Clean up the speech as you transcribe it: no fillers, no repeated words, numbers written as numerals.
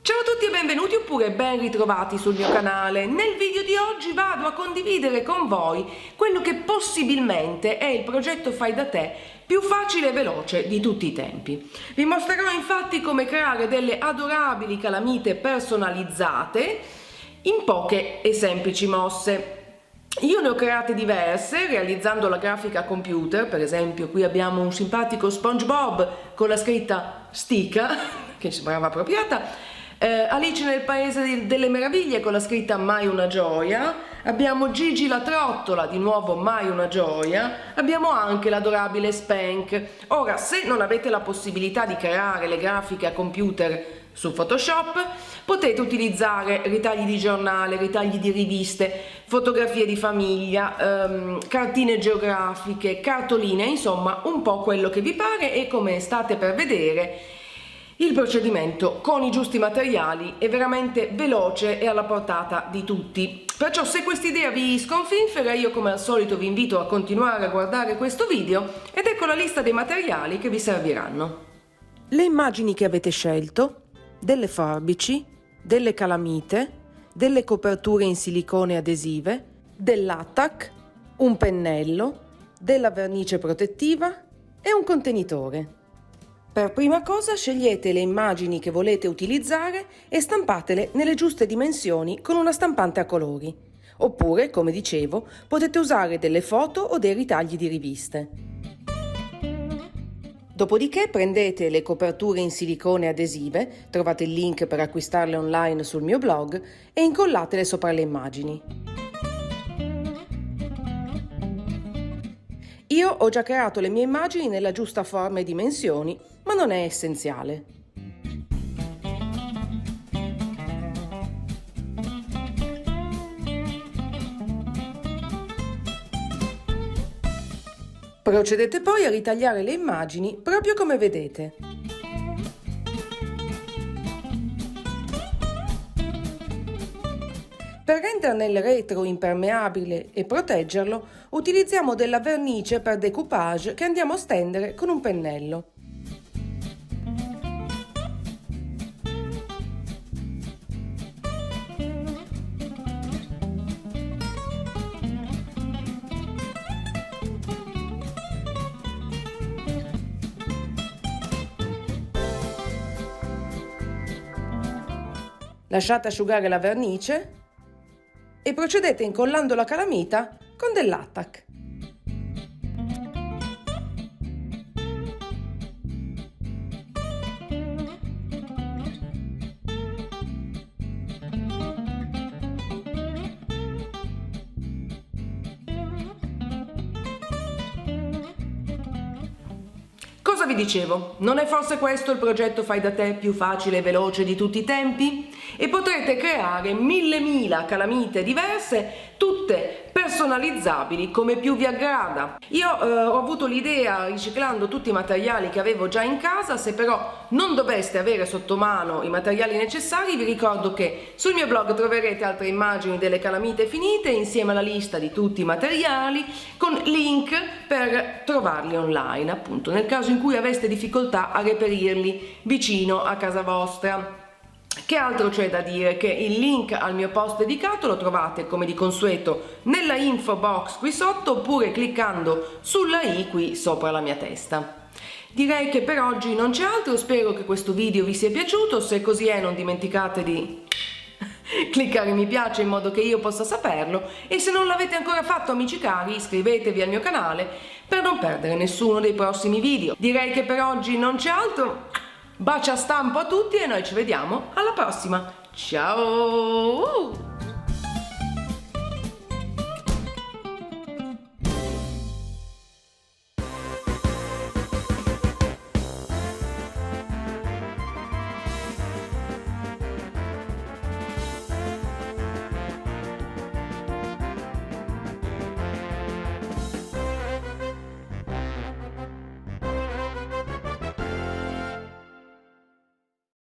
Ciao a tutti e benvenuti oppure ben ritrovati sul mio canale. Nel video di oggi vado a condividere con voi quello che possibilmente è il progetto fai da te più facile e veloce di tutti i tempi. Vi mostrerò infatti come creare delle adorabili calamite personalizzate in poche e semplici mosse. Io ne ho create diverse realizzando la grafica a computer, per esempio qui abbiamo un simpatico SpongeBob con la scritta Stica, che sembrava appropriata, Alice nel Paese delle Meraviglie con la scritta Mai una gioia, abbiamo Gigi la Trottola, di nuovo Mai una gioia, abbiamo anche l'adorabile Spank. Ora, se non avete la possibilità di creare le grafiche a computer su Photoshop, potete utilizzare ritagli di giornale, ritagli di riviste, fotografie di famiglia, cartine geografiche, cartoline, insomma un po' quello che vi pare, e come state per vedere il procedimento con i giusti materiali è veramente veloce e alla portata di tutti. Perciò se quest'idea vi sconfinfera, io come al solito vi invito a continuare a guardare questo video ed ecco la lista dei materiali che vi serviranno. Le immagini che avete scelto, delle forbici, delle calamite, delle coperture in silicone adesive, dell'attack, un pennello, della vernice protettiva e un contenitore. Per prima cosa scegliete le immagini che volete utilizzare e stampatele nelle giuste dimensioni con una stampante a colori. Oppure, come dicevo, potete usare delle foto o dei ritagli di riviste. Dopodiché prendete le coperture in silicone adesive, trovate il link per acquistarle online sul mio blog, e incollatele sopra le immagini. Io ho già creato le mie immagini nella giusta forma e dimensioni, ma non è essenziale. Procedete poi a ritagliare le immagini proprio come vedete. Per renderne il retro impermeabile e proteggerlo, utilizziamo della vernice per decoupage che andiamo a stendere con un pennello. Lasciate asciugare la vernice e procedete incollando la calamita con dell'attack. Cosa vi dicevo? Non è forse questo il progetto fai da te più facile e veloce di tutti i tempi? E potrete creare mille calamite diverse, tutte personalizzabili come più vi aggrada. Io ho avuto l'idea riciclando tutti i materiali che avevo già in casa. Se però non doveste avere sotto mano i materiali necessari, vi ricordo che sul mio blog troverete altre immagini delle calamite finite insieme alla lista di tutti i materiali con link per trovarli online, appunto nel caso in cui aveste difficoltà a reperirli vicino a casa vostra. Che altro c'è da dire? Che il link al mio post dedicato lo trovate come di consueto nella info box qui sotto, oppure cliccando sulla i qui sopra la mia testa. Direi che per oggi non c'è altro, spero che questo video vi sia piaciuto. Se così è, non dimenticate di cliccare mi piace in modo che io possa saperlo, e se non l'avete ancora fatto, amici cari, iscrivetevi al mio canale per non perdere nessuno dei prossimi video. Direi che per oggi non c'è altro. Bacia stampo a tutti e noi ci vediamo alla prossima. Ciao!